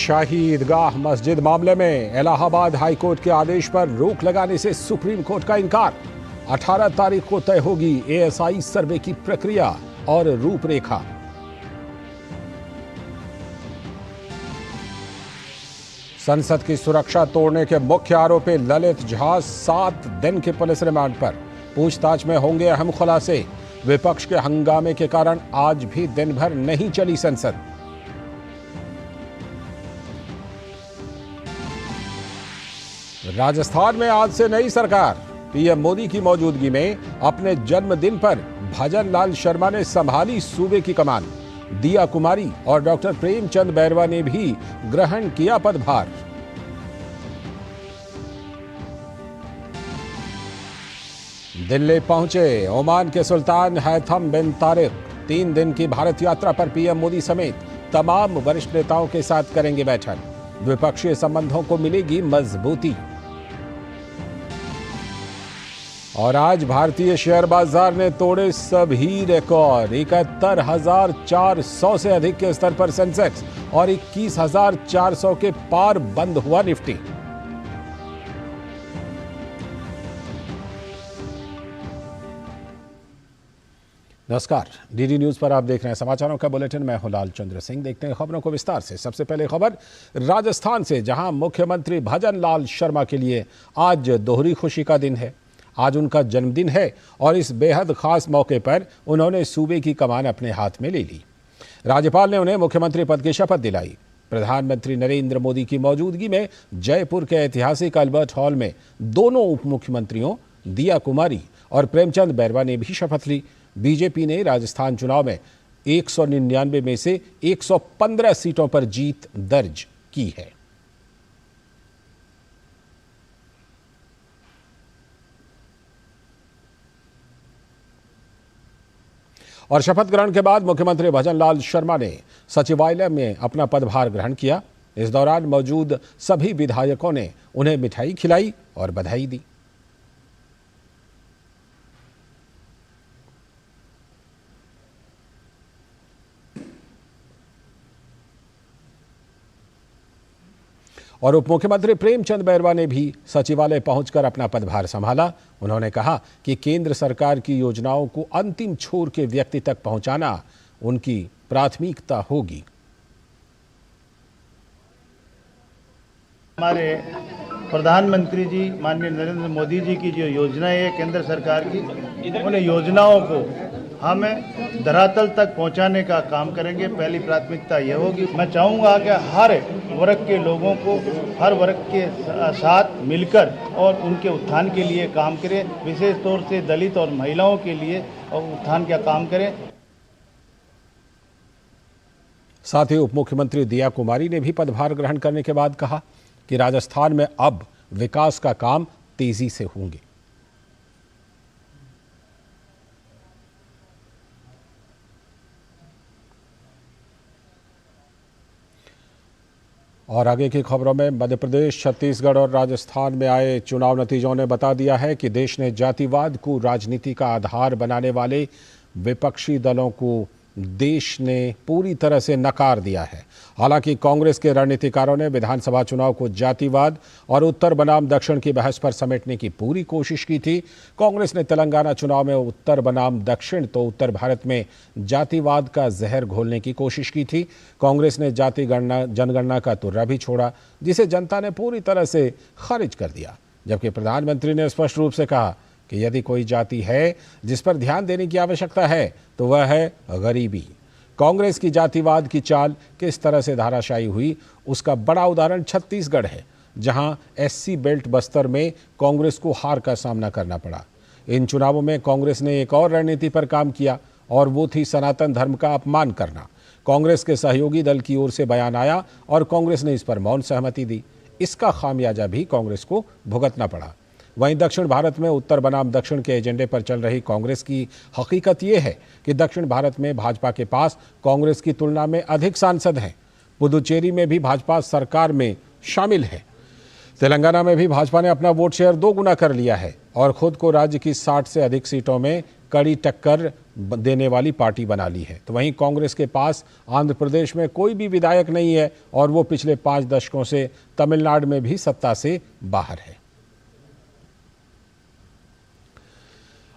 शाही ईदगाह मस्जिद मामले में इलाहाबाद हाई कोर्ट के आदेश पर रोक लगाने से सुप्रीम कोर्ट का इनकार। 18 तारीख को तय होगी एएसआई सर्वे की प्रक्रिया और रूपरेखा। संसद की सुरक्षा तोड़ने के मुख्य आरोपी ललित झा 7 दिन के पुलिस रिमांड पर। पूछताछ में होंगे अहम खुलासे। विपक्ष के हंगामे के कारण आज भी दिन भर नहीं चली संसद। राजस्थान में आज से नई सरकार। पीएम मोदी की मौजूदगी में अपने जन्मदिन पर भजन लाल शर्मा ने संभाली सूबे की कमान। दिया कुमारी और डॉक्टर प्रेमचंद बैरवा ने भी ग्रहण किया पदभार। दिल्ली पहुंचे ओमान के सुल्तान हैथम बिन तारिक। 3 दिन की भारत यात्रा पर पीएम मोदी समेत तमाम वरिष्ठ नेताओं के साथ करेंगे बैठक। द्विपक्षीय संबंधों को मिलेगी मजबूती। और आज भारतीय शेयर बाजार ने तोड़े सभी रिकॉर्ड। 71,400 से अधिक के स्तर पर सेंसेक्स और 21,400 के पार बंद हुआ निफ्टी। नमस्कार, डीडी न्यूज पर आप देख रहे हैं समाचारों का बुलेटिन। मैं हूं लाल चंद्र सिंह। देखते हैं खबरों को विस्तार से। सबसे पहले खबर राजस्थान से, जहां मुख्यमंत्री भजन लाल शर्मा के लिए आज दोहरी खुशी का दिन है। आज उनका जन्मदिन है और इस बेहद खास मौके पर उन्होंने सूबे की कमान अपने हाथ में ले ली। राज्यपाल ने उन्हें मुख्यमंत्री पद की शपथ दिलाई। प्रधानमंत्री नरेंद्र मोदी की मौजूदगी में जयपुर के ऐतिहासिक अल्बर्ट हॉल में दोनों उप मुख्यमंत्रियों दिया कुमारी और प्रेमचंद बैरवा ने भी शपथ ली। बीजेपी ने राजस्थान चुनाव में 199 में से 115 सीटों पर जीत दर्ज की है। और शपथ ग्रहण के बाद मुख्यमंत्री भजन लाल शर्मा ने सचिवालय में अपना पदभार ग्रहण किया। इस दौरान मौजूद सभी विधायकों ने उन्हें मिठाई खिलाई और बधाई दी। और उप मुख्यमंत्री प्रेमचंद बैरवा ने भी सचिवालय पहुंचकर अपना पदभार संभाला। उन्होंने कहा कि केंद्र सरकार की योजनाओं को अंतिम छोर के व्यक्ति तक पहुंचाना उनकी प्राथमिकता होगी। हमारे प्रधानमंत्री जी माननीय नरेंद्र मोदी जी की जो योजनाएं है केंद्र सरकार की, उन योजनाओं को हमें धरातल तक पहुंचाने का काम करेंगे। पहली प्राथमिकता यह होगी। मैं चाहूँगा कि हर वर्ग के लोगों को हर वर्ग के साथ मिलकर और उनके उत्थान के लिए काम करें। विशेष तौर से दलित और महिलाओं के लिए उत्थान का काम करें। साथ ही उप मुख्यमंत्री दिया कुमारी ने भी पदभार ग्रहण करने के बाद कहा कि राजस्थान में अब विकास का काम तेजी से होंगे। और आगे की खबरों में मध्य प्रदेश, छत्तीसगढ़ और राजस्थान में आए चुनाव नतीजों ने बता दिया है कि देश ने जातिवाद को राजनीति का आधार बनाने वाले विपक्षी दलों को देश ने पूरी तरह से नकार दिया है। हालांकि कांग्रेस के रणनीतिकारों ने विधानसभा चुनाव को जातिवाद और उत्तर बनाम दक्षिण की बहस पर समेटने की पूरी कोशिश की थी। कांग्रेस ने तेलंगाना चुनाव में उत्तर बनाम दक्षिण तो उत्तर भारत में जातिवाद का जहर घोलने की कोशिश की थी। कांग्रेस ने जाति गणना जनगणना का तुर्रा भी छोड़ा, जिसे जनता ने पूरी तरह से खारिज कर दिया। जबकि प्रधानमंत्री ने स्पष्ट रूप से कहा कि यदि कोई जाति है जिस पर ध्यान देने की आवश्यकता है तो वह है गरीबी। कांग्रेस की जातिवाद की चाल किस तरह से धाराशायी हुई, उसका बड़ा उदाहरण छत्तीसगढ़ है, जहां एससी बेल्ट बस्तर में कांग्रेस को हार का सामना करना पड़ा। इन चुनावों में कांग्रेस ने एक और रणनीति पर काम किया और वो थी सनातन धर्म का अपमान करना। कांग्रेस के सहयोगी दल की ओर से बयान आया और कांग्रेस ने इस पर मौन सहमति दी। इसका खामियाजा भी कांग्रेस को भुगतना पड़ा। वहीं दक्षिण भारत में उत्तर बनाम दक्षिण के एजेंडे पर चल रही कांग्रेस की हकीकत ये है कि दक्षिण भारत में भाजपा के पास कांग्रेस की तुलना में अधिक सांसद हैं। पुदुचेरी में भी भाजपा सरकार में शामिल है। तेलंगाना में भी भाजपा ने अपना वोट शेयर 2 गुना कर लिया है और खुद को राज्य की 60 से अधिक सीटों में कड़ी टक्कर देने वाली पार्टी बना ली है। तो वहीं कांग्रेस के पास आंध्र प्रदेश में कोई भी विधायक नहीं है और वो पिछले 5 दशकों से तमिलनाडु में भी सत्ता से बाहर है।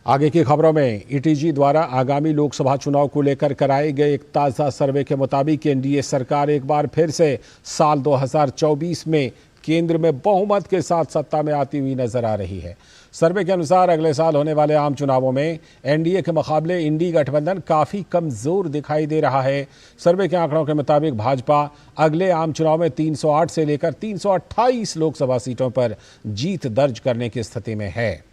आगे की खबरों में ईटीजी द्वारा आगामी लोकसभा चुनाव को लेकर कराए गए एक ताज़ा सर्वे के मुताबिक एनडीए सरकार एक बार फिर से साल 2024 में केंद्र में बहुमत के साथ सत्ता में आती हुई नजर आ रही है। सर्वे के अनुसार अगले साल होने वाले आम चुनावों में एनडीए के मुकाबले इंडी गठबंधन काफी कमजोर दिखाई दे रहा है। सर्वे के आंकड़ों के मुताबिक भाजपा अगले आम चुनाव में 308 से लेकर 328 लोकसभा सीटों पर जीत दर्ज करने की स्थिति में है।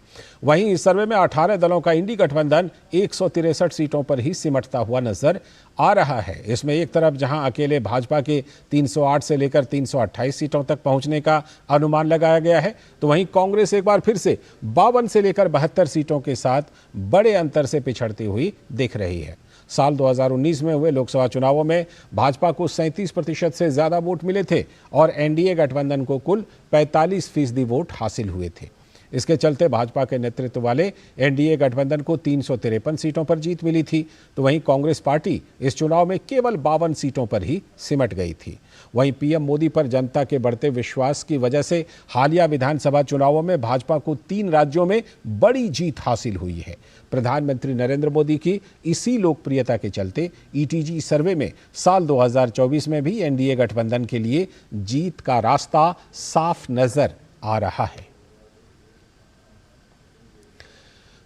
वहीं इस सर्वे में 18 दलों का इंडी गठबंधन 163 सीटों पर ही सिमटता हुआ नजर आ रहा है। इसमें एक तरफ जहां अकेले भाजपा के 308 से लेकर 328 सीटों तक पहुंचने का अनुमान लगाया गया है, तो वहीं कांग्रेस एक बार फिर से 52 से लेकर 72 सीटों के साथ बड़े अंतर से पिछड़ती हुई दिख रही है। साल 2019 में हुए लोकसभा चुनावों में भाजपा को 37% से ज्यादा वोट मिले थे और एनडीए गठबंधन को कुल 45% वोट हासिल हुए थे। इसके चलते भाजपा के नेतृत्व वाले एनडीए गठबंधन को 353 सीटों पर जीत मिली थी, तो वहीं कांग्रेस पार्टी इस चुनाव में केवल 52 सीटों पर ही सिमट गई थी। वहीं पीएम मोदी पर जनता के बढ़ते विश्वास की वजह से हालिया विधानसभा चुनावों में भाजपा को 3 राज्यों में बड़ी जीत हासिल हुई है। प्रधानमंत्री नरेंद्र मोदी की इसी लोकप्रियता के चलते ईटीजी सर्वे में साल 2024 में भी एनडीए गठबंधन के लिए जीत का रास्ता साफ नजर आ रहा है।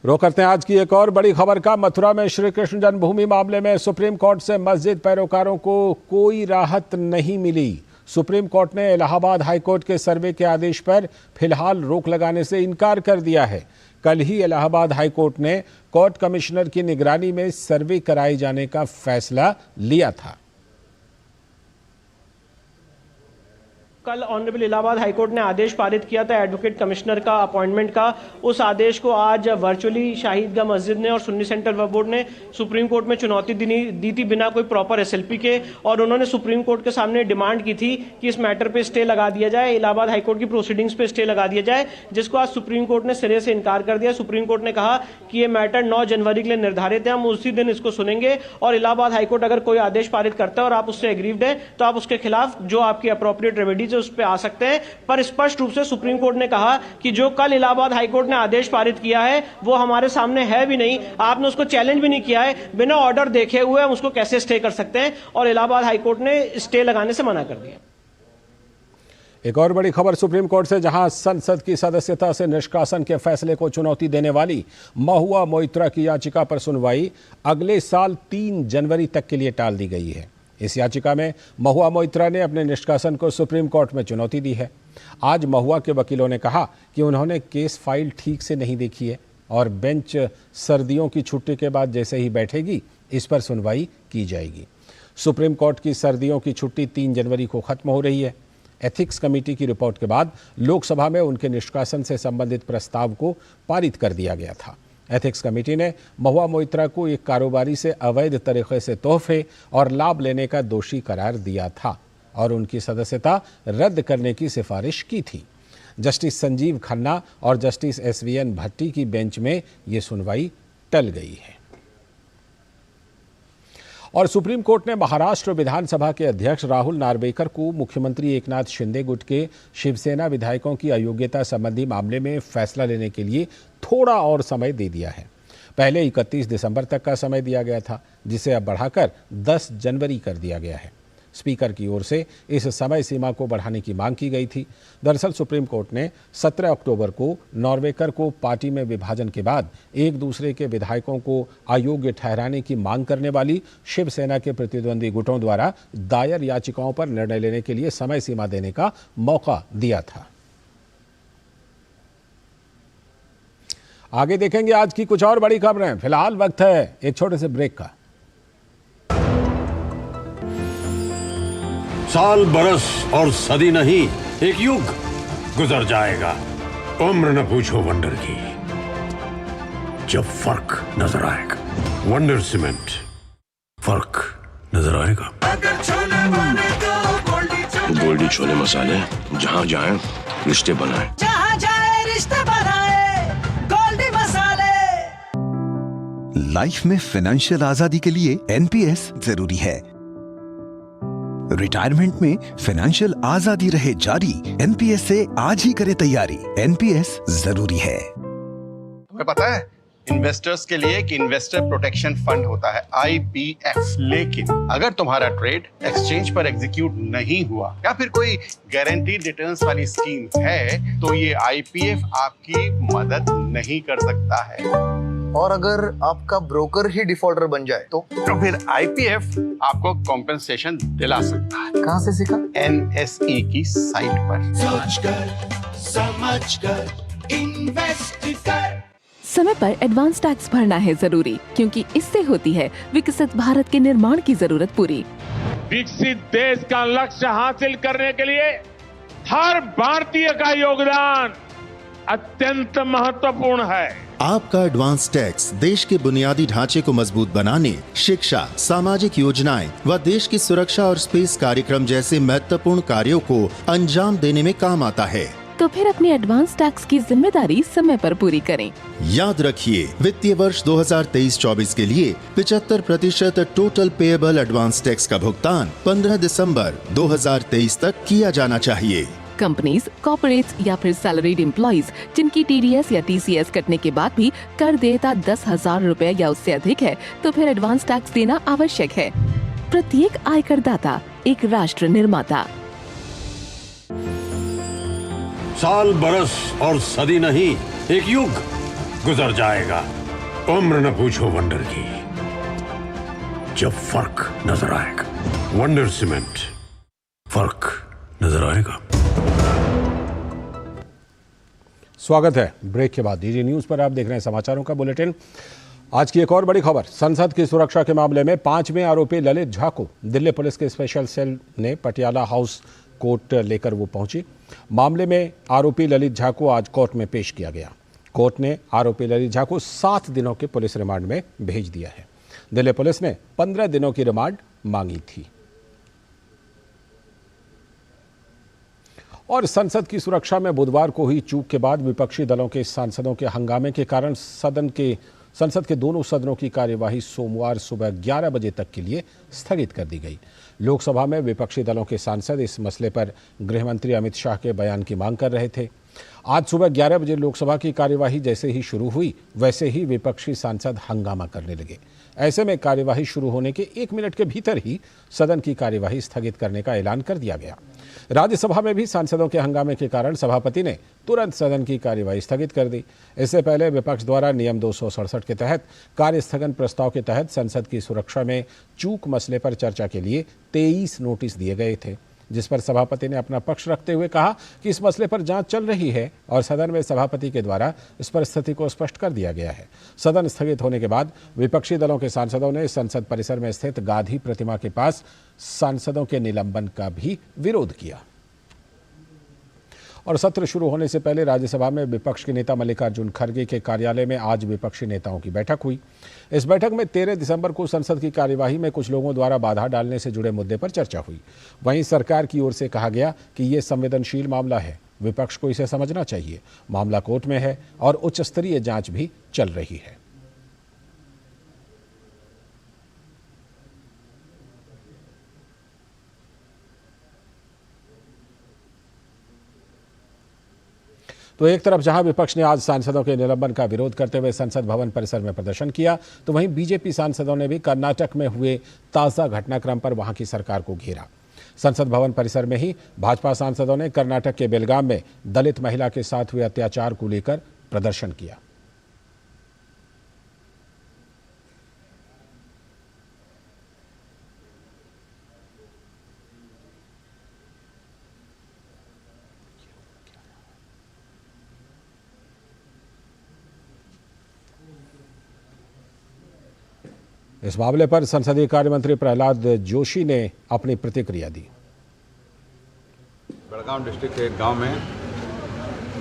रुख करते हैं आज की एक और बड़ी खबर का। मथुरा में श्री कृष्ण जन्मभूमि मामले में सुप्रीम कोर्ट से मस्जिद पैरोकारों को कोई राहत नहीं मिली। सुप्रीम कोर्ट ने इलाहाबाद हाईकोर्ट के सर्वे के आदेश पर फिलहाल रोक लगाने से इनकार कर दिया है। कल ही इलाहाबाद हाईकोर्ट ने कोर्ट कमिश्नर की निगरानी में सर्वे कराए जाने का फैसला लिया था। कल ऑनरेबल इलाहाबाद हाईकोर्ट ने आदेश पारित किया था एडवोकेट कमिश्नर का अपॉइंटमेंट का। उस आदेश को आज वर्चुअली शाहिदगाह मस्जिद ने और सुन्नी सेंट्रल वक्फ बोर्ड ने सुप्रीम कोर्ट में चुनौती दी थी बिना कोई प्रॉपर एसएलपी के, और उन्होंने सुप्रीम कोर्ट के सामने डिमांड की थी कि इस मैटर पे स्टे लगा दिया जाए, इलाहाबाद हाईकोर्ट की प्रोसीडिंग्स पे स्टे लगा दिया जाए, जिसको आज सुप्रीम कोर्ट ने सिरे से इनकार कर दिया। सुप्रीम कोर्ट ने कहा कि ये मैटर 9 जनवरी के लिए निर्धारित है, हम उसी दिन इसको सुनेंगे और इलाहाबाद हाईकोर्ट अगर कोई आदेश पारित करता है और आप उससे एग्रीव्ड है तो आप उसके खिलाफ जो आपकी अप्रोप्रिएट रेमेडीज है उस पर आ सकते हैं। पर स्पष्ट रूप से सुप्रीम कोर्ट ने कहा कि जो कल इलाहाबाद हाईकोर्ट ने आदेश पारित किया है वो हमारे सामने है भी नहीं, आपने उसको चैलेंज भी नहीं किया है, बिना ऑर्डर देखे हुए हम उसको कैसे स्टे कर सकते हैं, और इलाहाबाद हाईकोर्ट ने स्टे लगाने से मना कर दिया। एक और बड़ी खबर सुप्रीम कोर्ट से, जहां संसद की सदस्यता से निष्कासन के फैसले को चुनौती देने वाली महुआ मोइत्रा की याचिका पर सुनवाई अगले साल 3 जनवरी तक के लिए टाल दी गई है। इस याचिका में महुआ मोइत्रा ने अपने निष्कासन को सुप्रीम कोर्ट में चुनौती दी है। आज महुआ के वकीलों ने कहा कि उन्होंने केस फाइल ठीक से नहीं देखी है और बेंच सर्दियों की छुट्टी के बाद जैसे ही बैठेगी इस पर सुनवाई की जाएगी। सुप्रीम कोर्ट की सर्दियों की छुट्टी 3 जनवरी को खत्म हो रही है। एथिक्स कमेटी की रिपोर्ट के बाद लोकसभा में उनके निष्कासन से संबंधित प्रस्ताव को पारित कर दिया गया था। एथिक्स कमेटी ने महुआ मोइत्रा को एक कारोबारी से अवैध तरीके से तोहफे और लाभ लेने का दोषी करार दिया था और उनकी सदस्यता रद्द करने की सिफारिश की थी। जस्टिस संजीव खन्ना और जस्टिस SVN भट्टी की बेंच में ये सुनवाई टल गई है। और सुप्रीम कोर्ट ने महाराष्ट्र विधानसभा के अध्यक्ष राहुल नार्वेकर को मुख्यमंत्री एकनाथ शिंदे गुट के शिवसेना विधायकों की अयोग्यता संबंधी मामले में फैसला लेने के लिए थोड़ा और समय दे दिया है। पहले 31 दिसंबर तक का समय दिया गया था, जिसे अब बढ़ाकर 10 जनवरी कर दिया गया है। स्पीकर की ओर से इस समय सीमा को बढ़ाने की मांग की गई थी। दरअसल सुप्रीम कोर्ट ने 17 अक्टूबर को नार्वेकर को पार्टी में विभाजन के बाद एक दूसरे के विधायकों को अयोग्य ठहराने की मांग करने वाली शिवसेना के प्रतिद्वंदी गुटों द्वारा दायर याचिकाओं पर निर्णय लेने के लिए समय सीमा देने का मौका दिया था। आगे देखेंगे आज की कुछ और बड़ी खबरें। फिलहाल वक्त है एक छोटे से ब्रेक का। साल, बरस और सदी नहीं, एक युग गुजर जाएगा। उम्र न पूछो वंडर की, जब फर्क नजर आएगा। वंडर सीमेंट, फर्क नजर आएगा। गोल्डी छोले मसाले, जहाँ जाए रिश्ते बनाए, जहाँ जाए रिश्ते बनाए, गोल्डी मसाले। लाइफ में फाइनेंशियल आजादी के लिए एनपीएस जरूरी है। रिटायरमेंट में फाइनेंशियल आजादी रहे जारी, एनपीएस से आज ही करें तैयारी। एनपीएस जरूरी है। तुम्हें पता है इन्वेस्टर्स के लिए कि इन्वेस्टर प्रोटेक्शन फंड होता है IPF, लेकिन अगर तुम्हारा ट्रेड एक्सचेंज पर एग्जीक्यूट नहीं हुआ या फिर कोई गारंटीड रिटर्न्स वाली स्कीम है तो ये IPF आपकी मदद नहीं कर सकता है। और अगर आपका ब्रोकर ही डिफॉल्टर बन जाए तो फिर IPF आपको कॉम्पेंसेशन दिला सकता है। कहाँ से सीखा? NSE की साइट पर। सोचकर समझकर इन्वेस्ट कर। समय पर एडवांस टैक्स भरना है जरूरी, क्योंकि इससे होती है विकसित भारत के निर्माण की जरूरत पूरी। विकसित देश का लक्ष्य हासिल करने के लिए हर भारतीय का योगदान अत्यंत महत्वपूर्ण है। आपका एडवांस टैक्स देश के बुनियादी ढांचे को मजबूत बनाने, शिक्षा, सामाजिक योजनाएं व देश की सुरक्षा और स्पेस कार्यक्रम जैसे महत्वपूर्ण कार्यों को अंजाम देने में काम आता है। तो फिर अपनी एडवांस टैक्स की जिम्मेदारी समय पर पूरी करें। याद रखिए, वित्तीय वर्ष 2023-24 के लिए 75% टोटल पेएबल एडवांस टैक्स का भुगतान 15 दिसंबर 2023 तक किया जाना चाहिए। कंपनीज, कॉर्पोरेट्स या फिर सैलरीड एम्प्लॉइज जिनकी TDS या TCS कटने के बाद भी कर देयता 10,000 रुपए या उससे अधिक है, तो फिर एडवांस टैक्स देना आवश्यक है। प्रत्येक आयकर दाता एक राष्ट्र निर्माता। साल, बरस और सदी नहीं, एक युग गुजर जाएगा। उम्र न पूछो वंडर की, जब फर्क नजर आएगा। वंडर सीमेंट, फर्क नजर आएगा। स्वागत है। ब्रेक के बाद डीडी न्यूज पर आप देख रहे हैं समाचारों का बुलेटिन। आज की एक और बड़ी खबर, संसद की सुरक्षा के मामले में 5वें आरोपी ललित झा को दिल्ली पुलिस के स्पेशल सेल ने पटियाला हाउस कोर्ट लेकर वो पहुंची। मामले में आरोपी ललित झा को आज कोर्ट में पेश किया गया। कोर्ट ने आरोपी ललित झा को 7 दिनों के पुलिस रिमांड में भेज दिया है। दिल्ली पुलिस ने 15 दिनों की रिमांड मांगी थी। और संसद की सुरक्षा में बुधवार को हुई चूक के बाद विपक्षी दलों के सांसदों के हंगामे के कारण संसद के दोनों सदनों की कार्यवाही सोमवार सुबह 11 बजे तक के लिए स्थगित कर दी गई। लोकसभा में विपक्षी दलों के सांसद इस मसले पर गृह मंत्री अमित शाह के बयान की मांग कर रहे थे। आज सुबह 11 बजे लोकसभा की कार्यवाही जैसे ही शुरू हुई, वैसे ही विपक्षी सांसद हंगामा करने लगे। ऐसे में कार्यवाही शुरू होने के 1 मिनट के भीतर ही सदन की कार्यवाही स्थगित करने का ऐलान कर दिया गया। राज्यसभा में भी सांसदों के हंगामे के कारण सभापति ने तुरंत सदन की कार्यवाही स्थगित कर दी। इससे पहले विपक्ष द्वारा नियम 267 के तहत कार्य स्थगन प्रस्ताव के तहत संसद की सुरक्षा में चूक मसले पर चर्चा के लिए 23 नोटिस दिए गए थे, जिस पर सभापति ने अपना पक्ष रखते हुए कहा कि इस मसले पर जांच चल रही है और सदन में सभापति के द्वारा इस पर स्थिति को स्पष्ट कर दिया गया है। सदन स्थगित होने के बाद विपक्षी दलों के सांसदों ने संसद परिसर में स्थित गांधी प्रतिमा के पास सांसदों के निलंबन का भी विरोध किया। और सत्र शुरू होने से पहले राज्यसभा में विपक्ष के नेता मल्लिकार्जुन खड़गे के कार्यालय में आज विपक्षी नेताओं की बैठक हुई। इस बैठक में 13 दिसंबर को संसद की कार्यवाही में कुछ लोगों द्वारा बाधा डालने से जुड़े मुद्दे पर चर्चा हुई। वहीं सरकार की ओर से कहा गया कि ये संवेदनशील मामला है, विपक्ष को इसे समझना चाहिए। मामला कोर्ट में है और उच्च स्तरीय जांच भी चल रही है। तो एक तरफ जहां विपक्ष ने आज सांसदों के निलंबन का विरोध करते हुए संसद भवन परिसर में प्रदर्शन किया, तो वहीं बीजेपी सांसदों ने भी कर्नाटक में हुए ताजा घटनाक्रम पर वहां की सरकार को घेरा। संसद भवन परिसर में ही भाजपा सांसदों ने कर्नाटक के बेलगाम में दलित महिला के साथ हुए अत्याचार को लेकर प्रदर्शन किया। इस मामले पर संसदीय कार्य मंत्री प्रहलाद जोशी ने अपनी प्रतिक्रिया दी। बेलगाम डिस्ट्रिक्ट के एक गांव में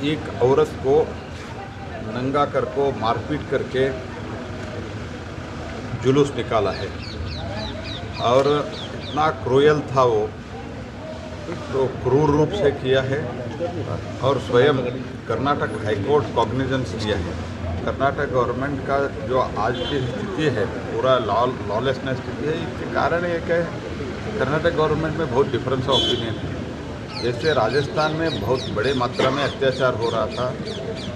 एक औरत को नंगा कर को मारपीट करके जुलूस निकाला है और इतना क्रूयल था वो, तो क्रूर रूप से किया है और स्वयं कर्नाटक हाईकोर्ट कॉग्निजेंस लिया है कर्नाटक गवर्नमेंट का जो आज की स्थिति है, पूरा लॉलेसनेस स्थिति है, इसके कारण एक है कर्नाटक गवर्नमेंट में बहुत डिफरेंस ऑफ ओपिनियन है। जैसे राजस्थान में बहुत बड़े मात्रा में अत्याचार हो रहा था,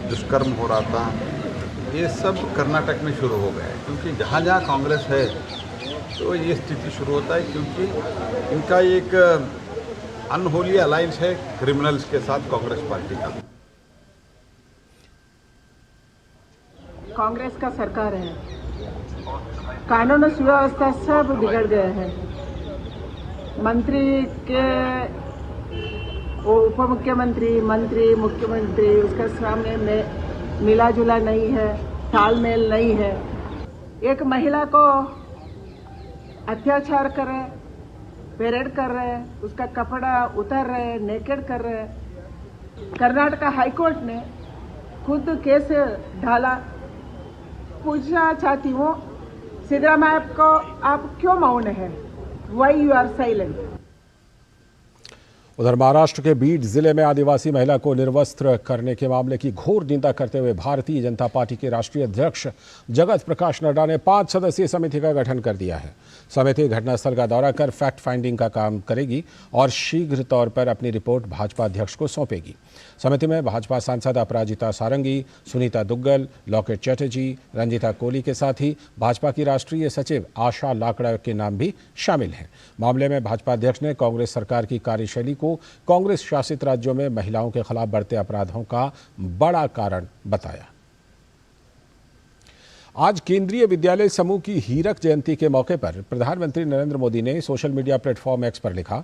दुष्कर्म हो रहा था, ये सब कर्नाटक में शुरू हो गया है, क्योंकि जहाँ जहाँ कांग्रेस है तो ये स्थिति शुरू होता है, क्योंकि इनका एक अनहोली अलायंस है क्रिमिनल्स के साथ कांग्रेस पार्टी का। कांग्रेस का सरकार है, कानून सुव्यवस्था सब बिगड़ गए हैं। मंत्री के उप मुख्यमंत्री, मंत्री, मुख्यमंत्री उसका सामने में मिला जुला नहीं है, तालमेल नहीं है। एक महिला को अत्याचार कर रहे, परेड कर रहे, उसका कपड़ा उतार रहे, नेकेड कर रहे। कर्नाटक हाईकोर्ट ने खुद केस ढाला। पूछना चाहती हूँ सिद्धरामैया को, आप क्यों मौन है? Why you are silent? उधर महाराष्ट्र के बीड जिले में आदिवासी महिला को निर्वस्त्र करने के मामले की घोर निंदा करते हुए भारतीय जनता पार्टी के राष्ट्रीय अध्यक्ष जगत प्रकाश नड्डा ने 5 सदस्यीय समिति का गठन कर दिया है। समिति घटनास्थल का दौरा कर फैक्ट फाइंडिंग का काम करेगी और शीघ्र तौर पर अपनी रिपोर्ट भाजपा अध्यक्ष को सौंपेगी। समिति में भाजपा सांसद अपराजिता सारंगी, सुनीता दुग्गल, लॉकेट चैटर्जी, रंजीता कोहली के साथ ही भाजपा की राष्ट्रीय सचिव आशा लाकड़ा के नाम भी शामिल हैं। मामले में भाजपा अध्यक्ष ने कांग्रेस सरकार की कार्यशैली को कांग्रेस शासित राज्यों में महिलाओं के खिलाफ बढ़ते अपराधों का बड़ा कारण बताया। आज केंद्रीय विद्यालय समूह की हीरक जयंती के मौके पर प्रधानमंत्री नरेंद्र मोदी ने सोशल मीडिया प्लेटफॉर्म एक्स पर लिखा,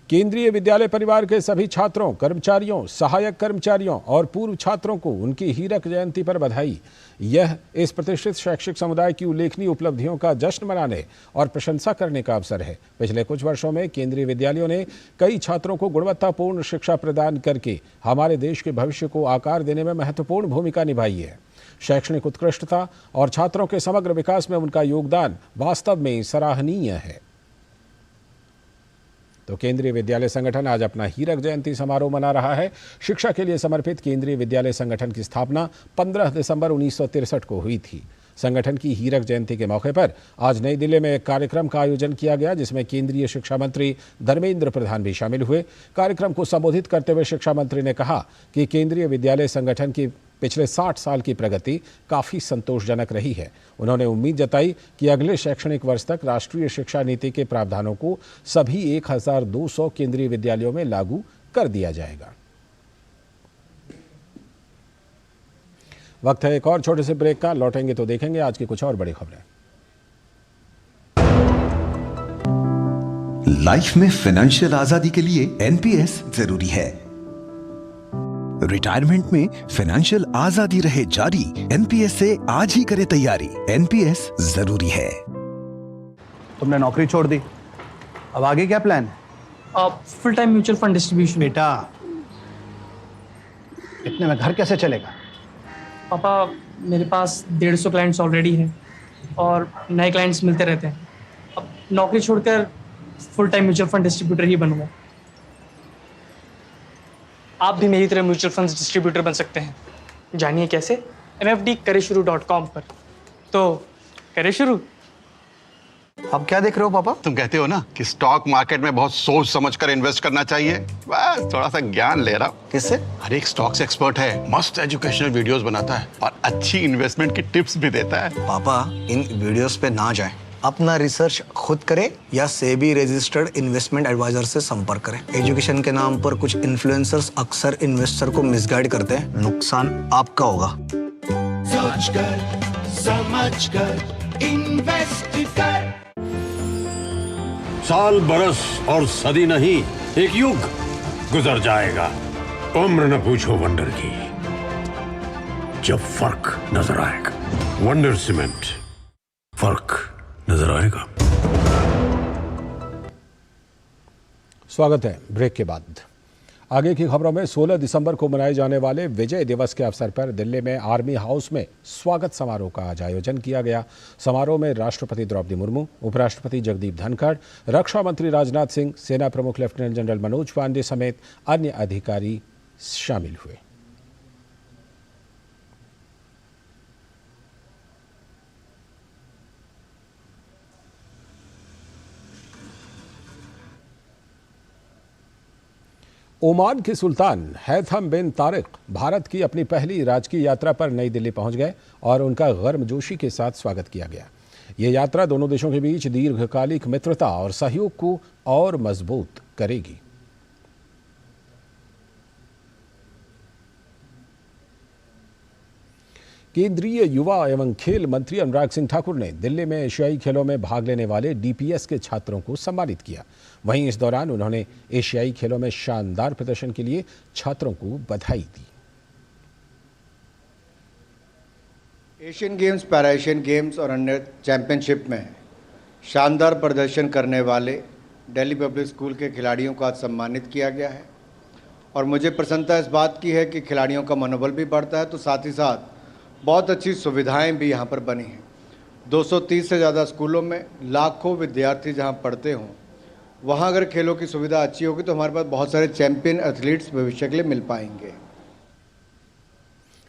केंद्रीय विद्यालय परिवार के सभी छात्रों, कर्मचारियों, सहायक कर्मचारियों और पूर्व छात्रों को उनकी हीरक जयंती पर बधाई। यह इस प्रतिष्ठित शैक्षिक समुदाय की उल्लेखनीय उपलब्धियों का जश्न मनाने और प्रशंसा करने का अवसर है। पिछले कुछ वर्षों में केंद्रीय विद्यालयों ने कई छात्रों को गुणवत्तापूर्ण शिक्षा प्रदान करके हमारे देश के भविष्य को आकार देने में महत्वपूर्ण भूमिका निभाई है। शैक्षणिक उत्कृष्टता और छात्रों के समग्र विकास में उनका योगदान वास्तव में सराहनीय है। तो केंद्रीय विद्यालय संगठन आज अपना हीरक जयंती समारोह मना रहा है। शिक्षा के लिए समर्पित केंद्रीय विद्यालय संगठन की स्थापना 15 दिसंबर 1963 को हुई थी। संगठन की हीरक जयंती के मौके पर आज नई दिल्ली में एक कार्यक्रम का आयोजन किया गया, जिसमें केंद्रीय शिक्षा मंत्री धर्मेंद्र प्रधान भी शामिल हुए। कार्यक्रम को संबोधित करते हुए शिक्षा मंत्री ने कहा कि केंद्रीय विद्यालय संगठन की पिछले 60 साल की प्रगति काफ़ी संतोषजनक रही है। उन्होंने उम्मीद जताई कि अगले शैक्षणिक वर्ष तक राष्ट्रीय शिक्षा नीति के प्रावधानों को सभी 1200 केंद्रीय विद्यालयों में लागू कर दिया जाएगा। वक्त है एक और छोटे से ब्रेक का। लौटेंगे तो देखेंगे आज की कुछ और बड़ी खबरें। लाइफ में फाइनेंशियल आजादी के लिए एनपीएस जरूरी है। रिटायरमेंट में फाइनेंशियल आजादी रहे जारी, एनपीएस से आज ही करें तैयारी। एनपीएस जरूरी है। तुमने नौकरी छोड़ दी, अब आगे क्या प्लान है? Full time mutual fund distribution. बेटा, इतने में घर कैसे चलेगा? पापा, मेरे पास 150 क्लाइंट्स ऑलरेडी हैं और नए क्लाइंट्स मिलते रहते हैं। अब नौकरी छोड़कर full time mutual fund distributor ही बनूंगा। आप भी मेरी तरह म्यूचुअल फंड डिस्ट्रीब्यूटर बन सकते हैं। जानिए कैसे? mfdkareshuru.com पर। तो करें शुरू। अब क्या देख रहे हो पापा? तुम कहते हो ना कि स्टॉक मार्केट में बहुत सोच समझ कर इन्वेस्ट करना चाहिए, बस थोड़ा सा ज्ञान ले रहा हूँ। किससे? हर एक स्टॉक्स एक्सपर्ट है, मस्त एजुकेशनल वीडियोस बनाता है और अच्छी इन्वेस्टमेंट की टिप्स भी देता है। पापा, इन वीडियोस पे ना जाएं, अपना रिसर्च खुद करें या सेबी रजिस्टर्ड इन्वेस्टमेंट एडवाइजर से संपर्क करें। एजुकेशन के नाम पर कुछ इन्फ्लुएंसर्स अक्सर इन्वेस्टर को मिसगाइड करते हैं, नुकसान आपका होगा। सोच कर समझ कर इन्वेस्ट कर। साल, बरस और सदी नहीं, एक युग गुजर जाएगा। उम्र न पूछो वंडर की, जब फर्क नजर आएगा। वंडर सीमेंट, फर्क नजर आएगा। स्वागत है ब्रेक के बाद। आगे की खबरों में 16 दिसंबर को मनाए जाने वाले विजय दिवस के अवसर पर दिल्ली में आर्मी हाउस में स्वागत समारोह का आज आयोजन किया गया। समारोह में राष्ट्रपति द्रौपदी मुर्मू, उपराष्ट्रपति जगदीप धनखड़, रक्षा मंत्री राजनाथ सिंह, सेना प्रमुख लेफ्टिनेंट जनरल मनोज पांडे समेत अन्य अधिकारी शामिल हुए। ओमान के सुल्तान हैथम बिन तारिक भारत की अपनी पहली राजकीय यात्रा पर नई दिल्ली पहुंच गए और उनका गर्मजोशी के साथ स्वागत किया गया। ये यात्रा दोनों देशों के बीच दीर्घकालिक मित्रता और सहयोग को और मजबूत करेगी। केंद्रीय युवा एवं खेल मंत्री अनुराग सिंह ठाकुर ने दिल्ली में एशियाई खेलों में भाग लेने वाले डीपीएस के छात्रों को सम्मानित किया। वहीं इस दौरान उन्होंने एशियाई खेलों में शानदार प्रदर्शन के लिए छात्रों को बधाई दी। Asian Games, para Asian Games और अन्य चैंपियनशिप में शानदार प्रदर्शन करने वाले दिल्ली पब्लिक स्कूल के खिलाड़ियों को आज सम्मानित किया गया है और मुझे प्रसन्नता इस बात की है कि खिलाड़ियों का मनोबल भी बढ़ता है, तो साथ ही साथ बहुत अच्छी सुविधाएं भी यहाँ पर बनी हैं। 230 से ज़्यादा स्कूलों में लाखों विद्यार्थी जहाँ पढ़ते हों, वहाँ अगर खेलों की सुविधा अच्छी होगी तो हमारे पास बहुत सारे चैंपियन एथलीट्स भविष्य के लिए मिल पाएंगे।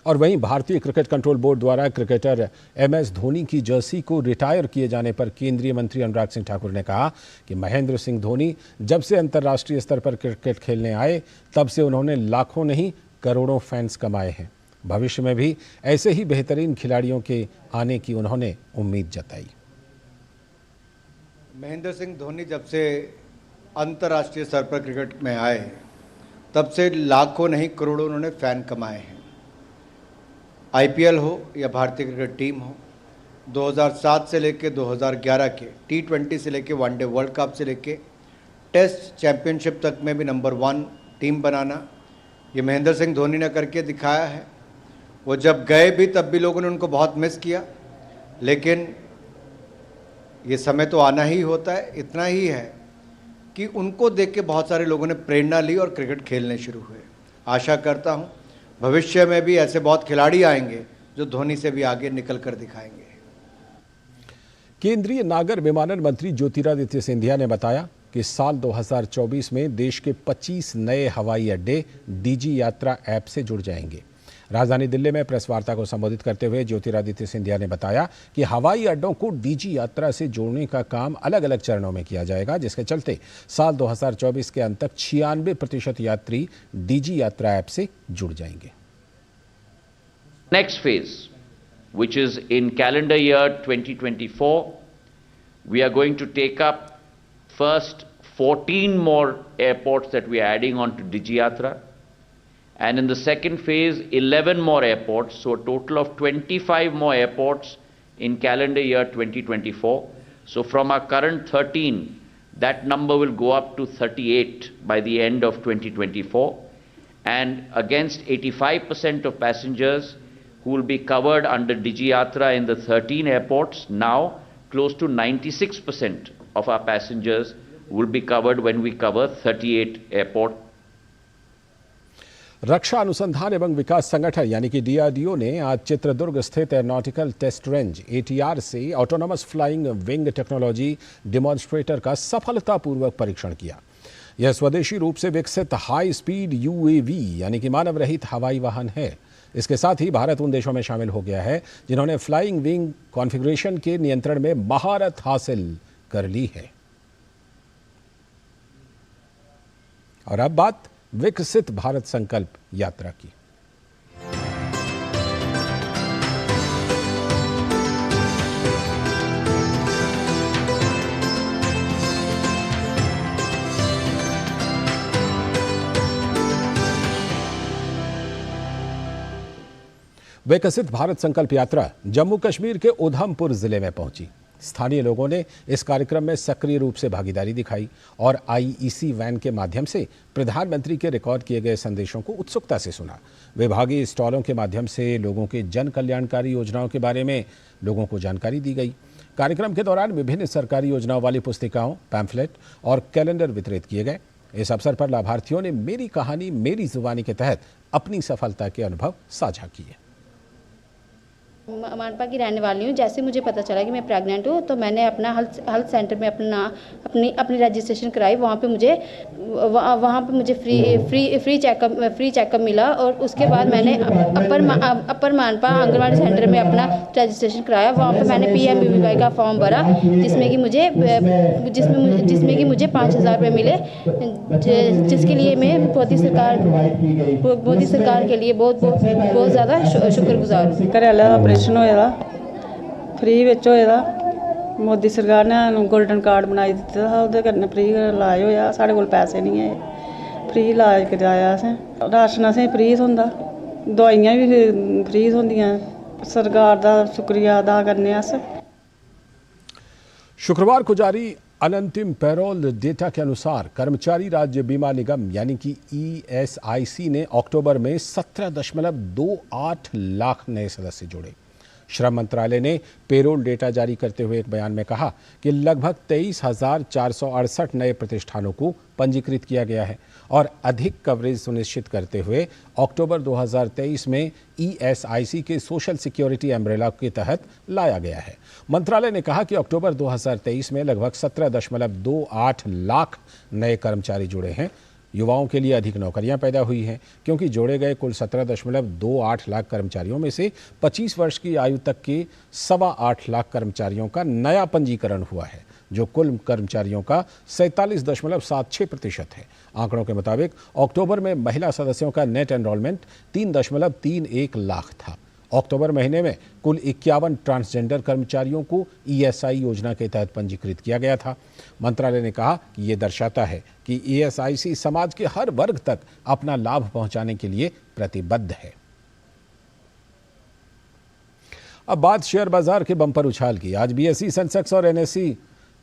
और वहीं भारतीय क्रिकेट कंट्रोल बोर्ड द्वारा क्रिकेटर MS धोनी की जर्सी को रिटायर किए जाने पर केंद्रीय मंत्री अनुराग सिंह ठाकुर ने कहा कि महेंद्र सिंह धोनी जब से अंतर्राष्ट्रीय स्तर पर क्रिकेट खेलने आए तब से उन्होंने लाखों नहीं करोड़ों फैंस कमाए हैं। भविष्य में भी ऐसे ही बेहतरीन खिलाड़ियों के आने की उन्होंने उम्मीद जताई। महेंद्र सिंह धोनी जब से अंतर्राष्ट्रीय स्तर पर क्रिकेट में आए तब से लाखों नहीं करोड़ों उन्होंने फैन कमाए हैं। IPL हो या भारतीय क्रिकेट टीम हो, 2007 से लेकर 2011 के T20 से लेकर वनडे वर्ल्ड कप से लेकर टेस्ट चैंपियनशिप तक में भी नंबर 1 टीम बनाना ये महेंद्र सिंह धोनी ने करके दिखाया है। वो जब गए भी तब भी लोगों ने उनको बहुत मिस किया, लेकिन ये समय तो आना ही होता है। इतना ही है कि उनको देख के बहुत सारे लोगों ने प्रेरणा ली और क्रिकेट खेलने शुरू हुए। आशा करता हूँ भविष्य में भी ऐसे बहुत खिलाड़ी आएंगे जो धोनी से भी आगे निकल कर दिखाएंगे। केंद्रीय नागर विमानन मंत्री ज्योतिरादित्य सिंधिया ने बताया कि साल 2024 में देश के 25 नए हवाई अड्डे डीजी यात्रा ऐप से जुड़ जाएंगे। राजधानी दिल्ली में प्रेस वार्ता को संबोधित करते हुए ज्योतिरादित्य सिंधिया ने बताया कि हवाई अड्डों को डीजी यात्रा से जोड़ने का काम अलग अलग चरणों में किया जाएगा, जिसके चलते साल 2024 के अंत तक 96% यात्री डीजी यात्रा ऐप से जुड़ जाएंगे। Next phase, which is in calendar year 2024, we are going to take up first 14 more airports that we are adding on to DigiYatra, and in the second phase 11 more airports, so a total of 25 more airports in calendar year 2024. So from our current 13, that number will go up to 38 by the end of 2024, and against 85% of passengers who will be covered under DigiYatra in the 13 airports, now close to 96% of our passengers will be covered when we cover 38 airports. रक्षा अनुसंधान एवं विकास संगठन यानी कि DRDO ने आज चित्रदुर्ग स्थित aeronautical test range ATR से autonomous flying wing technology demonstrator का सफलतापूर्वक परीक्षण किया। यह स्वदेशी रूप से विकसित हाई स्पीड UAV यानी कि मानव रहित हवाई वाहन है। इसके साथ ही भारत उन देशों में शामिल हो गया है जिन्होंने फ्लाइंग विंग कॉन्फ़िगरेशन के नियंत्रण में महारत हासिल कर ली है। और अब बात विकसित भारत संकल्प यात्रा की। विकसित भारत संकल्प यात्रा जम्मू कश्मीर के उधमपुर जिले में पहुंची। स्थानीय लोगों ने इस कार्यक्रम में सक्रिय रूप से भागीदारी दिखाई और IEC वैन के माध्यम से प्रधानमंत्री के रिकॉर्ड किए गए संदेशों को उत्सुकता से सुना। विभागीय स्टॉलों के माध्यम से लोगों के जन कल्याणकारी योजनाओं के बारे में लोगों को जानकारी दी गई। कार्यक्रम के दौरान विभिन्न सरकारी योजनाओं वाली पुस्तिकाओं, पैम्फलेट और कैलेंडर वितरित किए गए। इस अवसर पर लाभार्थियों ने मेरी कहानी मेरी जुबानी के तहत अपनी सफलता के अनुभव साझा किए। मानपा की रहने वाली हूँ। जैसे मुझे पता चला कि मैं प्रेग्नेंट हूँ तो मैंने अपना हेल्थ सेंटर में अपनी रजिस्ट्रेशन कराई। वहाँ पे मुझे फ्री चेकअप मिला और उसके बाद मैंने अपर मानपा आंगनवाड़ी सेंटर में अपना रजिस्ट्रेशन कराया। वहाँ पे मैंने PMBY का फॉर्म भरा जिसमें कि मुझे 5,000 रुपये मिले, जिसके लिए मैं मोदी सरकार के लिए बहुत ज़्यादा शुक्रगुजार हूँ। घरै ऑपरेशन होया फ्री बिच होया, मोदी सरकार ने गोल्डन कार्ड बनाई दित्ता हा, ओह्दे कन्नै फ्री इलाज होया। साढ़े कोल पैसे नहीं है, फ्री इलाज कराया असें। राशन असें फ्री थ्होंदा, दवाइयां भी फ्री थ्होंदियां। सरकार दा शुक्रिया अदा करने अस। शुक्रवार को जारी अनंतिम पैरोल डेटा के अनुसार कर्मचारी राज्य बीमा निगम यानी कि ESIC ने अक्टूबर में 17.28 लाख नए सदस्य जोड़े। श्रम मंत्रालय ने पेरोल डेटा जारी करते हुए एक बयान में कहा कि लगभग 23,468 नए प्रतिष्ठानों को पंजीकृत किया गया है और अधिक कवरेज सुनिश्चित करते हुए अक्टूबर 2023 में ESIC के सोशल सिक्योरिटी अम्ब्रेला के तहत लाया गया है। मंत्रालय ने कहा कि अक्टूबर 2023 में लगभग 17.28 लाख नए कर्मचारी जुड़े हैं। युवाओं के लिए अधिक नौकरियां पैदा हुई हैं क्योंकि जोड़े गए कुल 17.28 लाख कर्मचारियों में से 25 वर्ष की आयु तक के 8.25 लाख कर्मचारियों का नया पंजीकरण हुआ है, जो कुल कर्मचारियों का 47.76% है। आंकड़ों के मुताबिक अक्टूबर में महिला सदस्यों का नेट एनरोलमेंट 3.31 लाख था। अक्टूबर महीने में कुल 51 ट्रांसजेंडर कर्मचारियों को ESI योजना के तहत पंजीकृत किया गया था। मंत्रालय ने कहा कि ये दर्शाता है कि ESIC समाज के हर वर्ग तक अपना लाभ पहुंचाने के लिए प्रतिबद्ध है। अब बात शेयर बाजार के बम्पर उछाल की। आज BSE, सेंसेक्स और NSE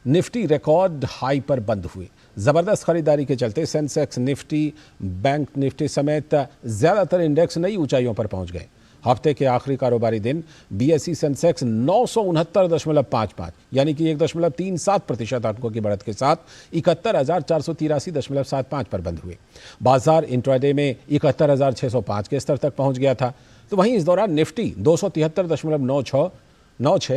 निफ्टी रिकॉर्ड हाई पर बंद हुए। जबरदस्त खरीदारी के चलते सेंसेक्स, निफ्टी, बैंक निफ्टी समेत ज्यादातर इंडेक्स नई ऊंचाइयों पर पहुंच गए। हफ्ते के आखिरी कारोबारी दिन BSE सेंसेक्स 969.55 यानी कि 1.37% अंकों की बढ़त के साथ 71,483.75 पर बंद हुए। बाजार इंट्राडे में 71,605 के स्तर तक पहुंच गया था। तो वहीं इस दौरान निफ्टी 273.96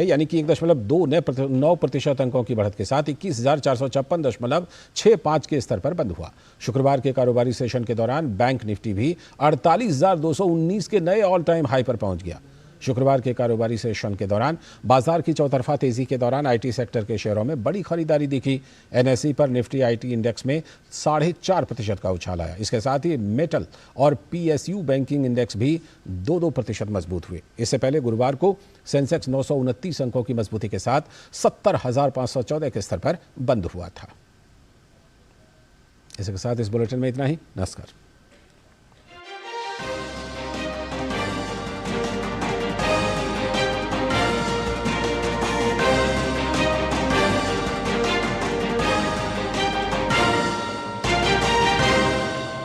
यानी कि 1.29% अंकों की बढ़त के साथ 21,456.65 के स्तर पर बंद हुआ। शुक्रवार के कारोबारी सेशन के दौरान बैंक निफ्टी भी 48,219 के नए ऑल टाइम हाई पर पहुंच गया। शुक्रवार के कारोबारी सेशन के दौरान बाजार की चौतरफा तेजी के दौरान IT सेक्टर के शेयरों में बड़ी खरीदारी दिखी। NSE पर निफ्टी IT इंडेक्स में 4.5% का उछाल आया। इसके साथ ही मेटल और PSU बैंकिंग इंडेक्स भी 2% मजबूत हुए। इससे पहले गुरुवार को सेंसेक्स 929 अंकों की मजबूती के साथ 70,514 के स्तर पर बंद हुआ था। इसके साथ इस बुलेटिन में इतना ही। नमस्कार।